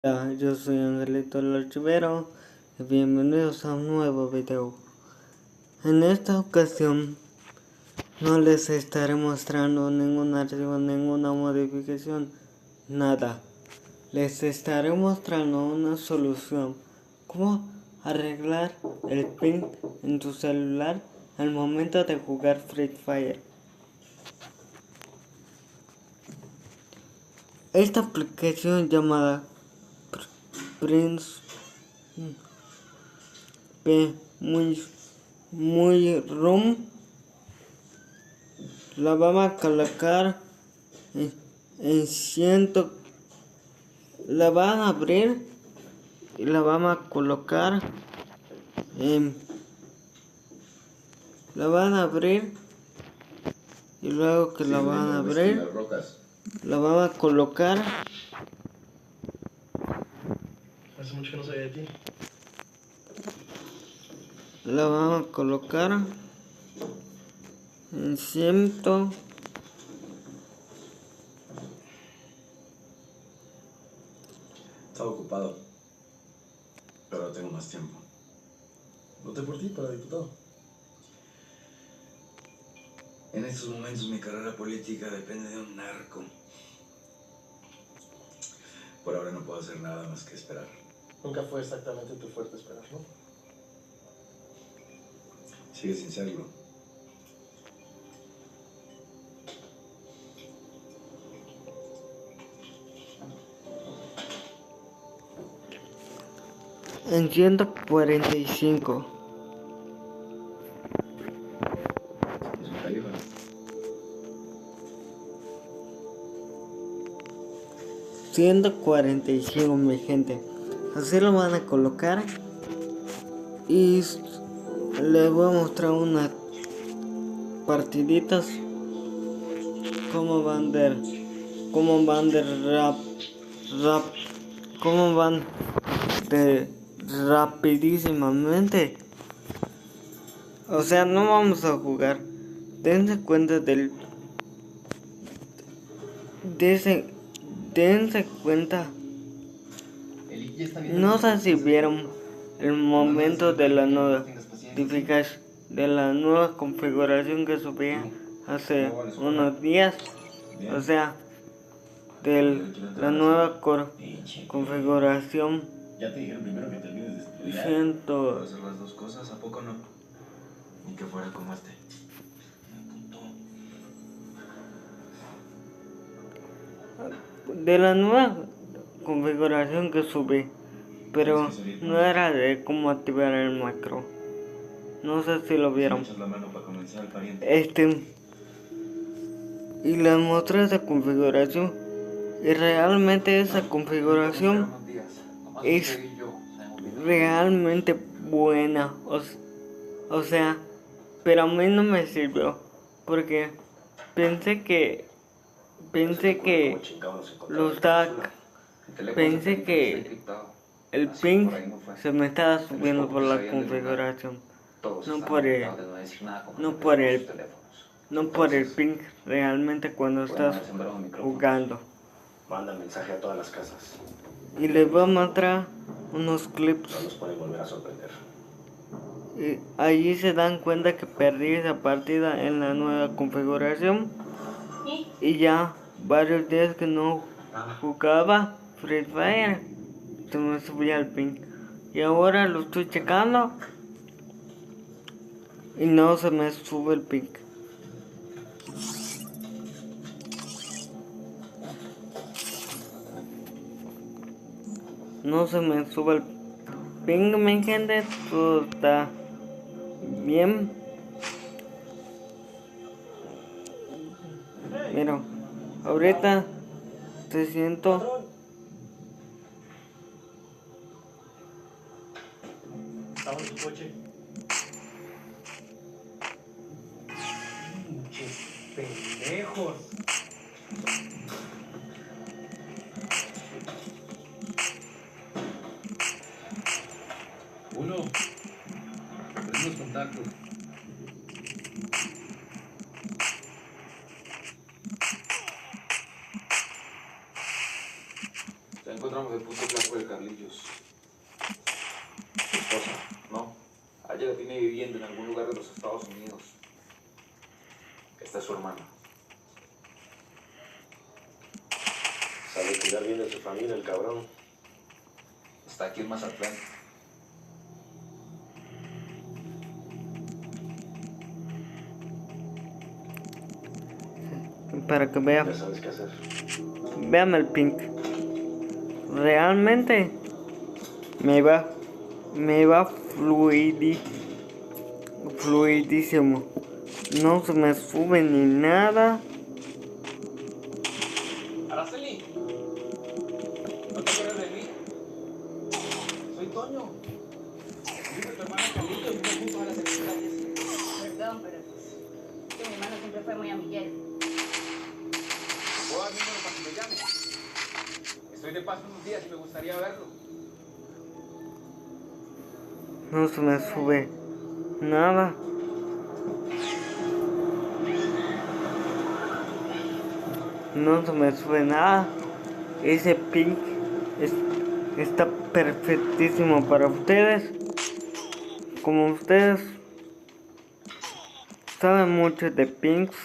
Hola, yo soy Angelito el Archivero y bienvenidos a un nuevo video. En esta ocasión no les estaré mostrando ningún archivo, ninguna modificación, nada. Les estaré mostrando una solución, cómo arreglar el ping en tu celular al momento de jugar Free Fire. Esta aplicación llamada Prince muy room la vamos a colocar en ciento, la van a abrir y la vamos a colocar la van a abrir y luego que la van a abrir la vamos a colocar. Hace mucho que no sabía de ti. La vamos a colocar en 100. Estaba ocupado, pero ahora tengo más tiempo. Voté por ti para diputado. En estos momentos mi carrera política depende de un narco. Por ahora no puedo hacer nada más que esperar. Nunca fue exactamente tu fuerte esperar, ¿no? Sigue sin serlo. En 145. Es un califa. $145, mi gente. Así lo van a colocar. Y les voy a mostrar unas partiditas. Cómo van de rapidísimamente. O sea, no vamos a jugar. Dense cuenta dense cuenta. No sé si vieron el momento de la nueva configuración que subí hace unos días. O sea, de la nueva configuración. Ya te dijeron primero que te olvides de estudiar. Siento. ¿Puedo hacer las dos cosas? ¿A poco no? Ni que fuera como este. De la nueva configuración que subí, pero no era de cómo activar el macro. No sé si lo vieron. Y les mostré esa configuración. Y realmente esa configuración es realmente buena. O sea, pero a mí no me sirvió. Porque pensé que los DAC, pensé que el ping se me estaba subiendo por la configuración, no por el ping realmente cuando estás jugando. Manda mensaje a todas las casas. Y les voy a mostrar unos clips. No nos pueden volver a sorprender. Y allí se dan cuenta que perdí esa partida en la nueva configuración. Y ya varios días que no jugaba Free Fire, se me subía el ping. Y ahora lo estoy checando y no se me sube el ping. No se me sube el ping, mi gente. Todo está bien. Mira, ahorita 300. Estamos en tu coche. Pendejos. Uno. Tenemos contacto. Ya encontramos el punto blanco de Carlillos. Su esposa, ¿no? A ella la tiene viviendo en algún lugar de los Estados Unidos. Esta es su hermana. Sabe cuidar bien de su familia, el cabrón. Está aquí en Mazatlán. Para que vea. Ya sabes qué hacer. Véame el pink. Realmente me va fluidísimo. No se me sube ni nada. Araceli, ¿no te acuerdas de mí? Soy Toño. Dice tu hermano Carlillo y fuimos juntos a las secundarias. Perdón, pero pues, que mi hermano siempre fue muy amiguero. Puedo dar mi número para que me llame. Estoy de paso unos días y me gustaría verlo. No se me sube nada. No se me sube nada. Ese pink está perfectísimo para ustedes. Como ustedes saben mucho de pinks,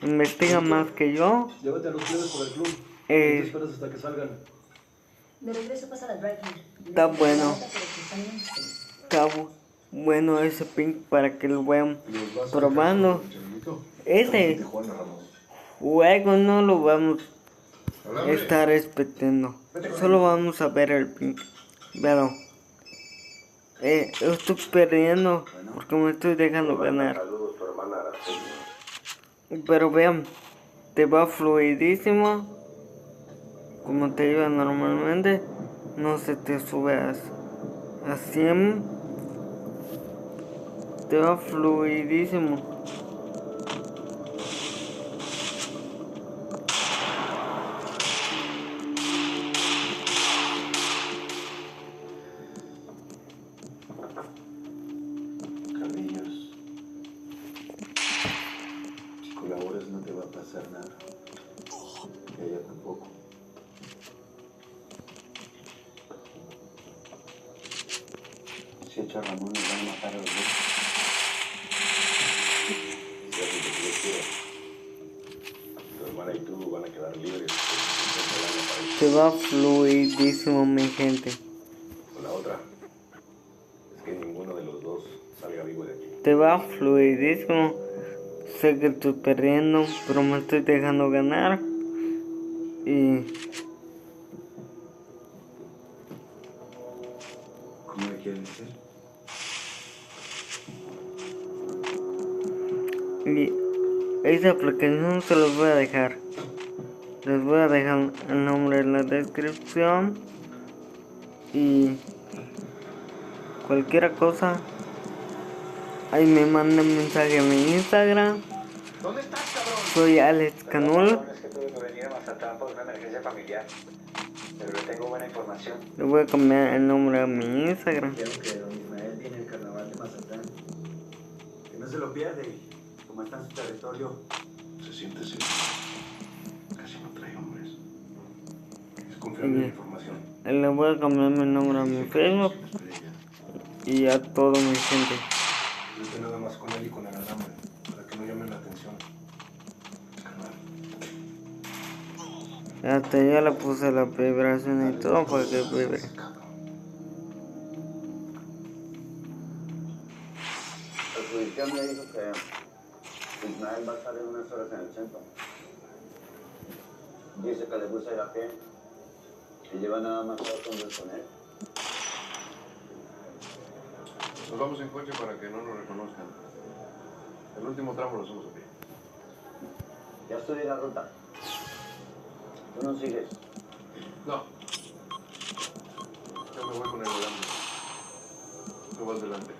investigan más que yo. Llévate a los plebes por el club. No te esperas hasta que salgan. De regreso pasa la drive. Está bueno. Está bueno ese pink para que lo vayan Los vas a probando. dejar con el Changuito. Ese Tijuana, Ramos. juego no lo vamos a Alambre. estar respetando. Solo vamos a ver el pink. Pero estoy perdiendo porque me estoy dejando ganar. Saludos, tu hermana Araceli. Pero vean, te va fluidísimo. Como te iba normalmente. No se te sube a 100. Te va fluidísimo. Carlillos, si colaboras no te va a pasar nada. Y a ella tampoco. Si echa Ramón nos van a matar a los dos. Si haces lo que yo quiera, tu hermana y tú van a quedar libres. Te va fluidísimo, mi gente. Con la otra es que ninguno de los dos salga vivo de aquí. Te va fluidísimo. Sé que estoy perdiendo, pero me estoy dejando ganar. Y ¿Cómo le quieren decir? esa aplicación se los voy a dejar. Les voy a dejar el nombre en la descripción. Y cualquier cosa, ahí me mandan mensaje a mi Instagram. ¿Dónde estás, cabrón? Soy Alex Canul. Es que tuve que venir a Mazatlán por una emergencia familiar, pero le tengo buena información. Le voy a cambiar el nombre a mi Instagram. Quiero que don Ismael viene al carnaval de Mazatlán. Que no se lo pierde. Como está en su territorio. Se siente seguro. Casi no trae hombres. Es confiable la información. Le voy a cambiar mi nombre a mi Facebook y a toda mi gente. Vete nada más con él y con el alambre, para que no llamen la atención. Carnal. Hasta ya le puse la vibración y todo para que vibre. El judicial me dijo que Ismael va a estar en unas horas en el centro. Dice que le gusta ir a pie y lleva nada más 4 hombres con él. Nos vamos en coche para que no nos reconozcan. El último tramo lo hacemos a pie. Ya estudié la ruta. ¿Tú no sigues? No. Yo me voy con el alambre. Tú vas delante.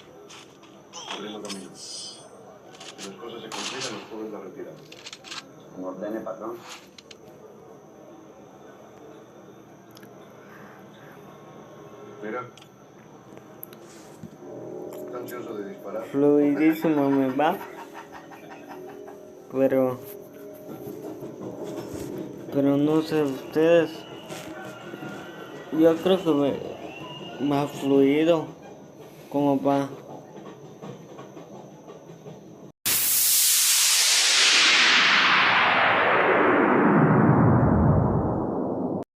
Abriendo camino. Si las cosas se complican, los pobres la retiran. Como ordene, patrón. Mira. Está ansioso de disparar. Fluidísimo me va. Pero Pero no sé ustedes. Yo creo que va fluido como va.